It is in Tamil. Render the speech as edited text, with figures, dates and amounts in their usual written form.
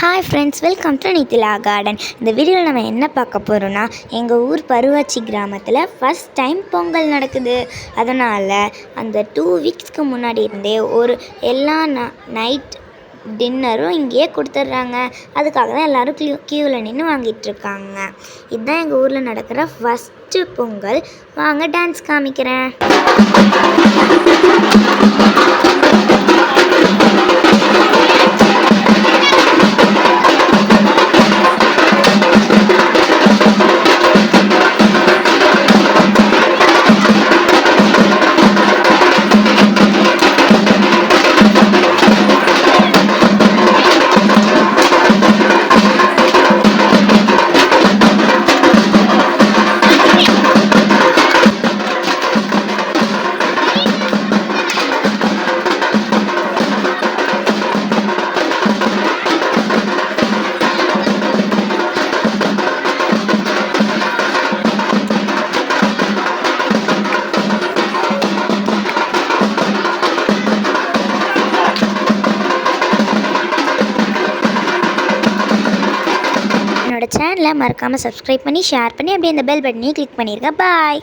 Hi friends, welcome to Nithila garden. இந்த வீடியோவில் நம்ம என்ன பார்க்க போகிறோன்னா, எங்கள் ஊர் பருவாச்சி கிராமத்தில் ஃபஸ்ட் டைம் பொங்கல் நடக்குது. அதனால் அந்த 2 வீக்ஸ்க்கு முன்னாடி இருந்தே எல்லா நைட் டின்னரும் இங்கேயே கொடுத்துட்றாங்க. அதுக்காக தான் எல்லோரும் க்யூவில் நின்று வாங்கிட்டுருக்காங்க. இதுதான் எங்கள் ஊரில் நடக்கிற ஃபஸ்ட்டு பொங்கல். வாங்க டான்ஸ் காமிக்கிறேன். என்னோட சேனலை மறக்காமல் சப்ஸ்கிரைப் பண்ணி ஷேர் பண்ணி அப்படியே இந்த பெல் பட்டனையும் கிளிக் பண்ணிடுங்க. பாய்.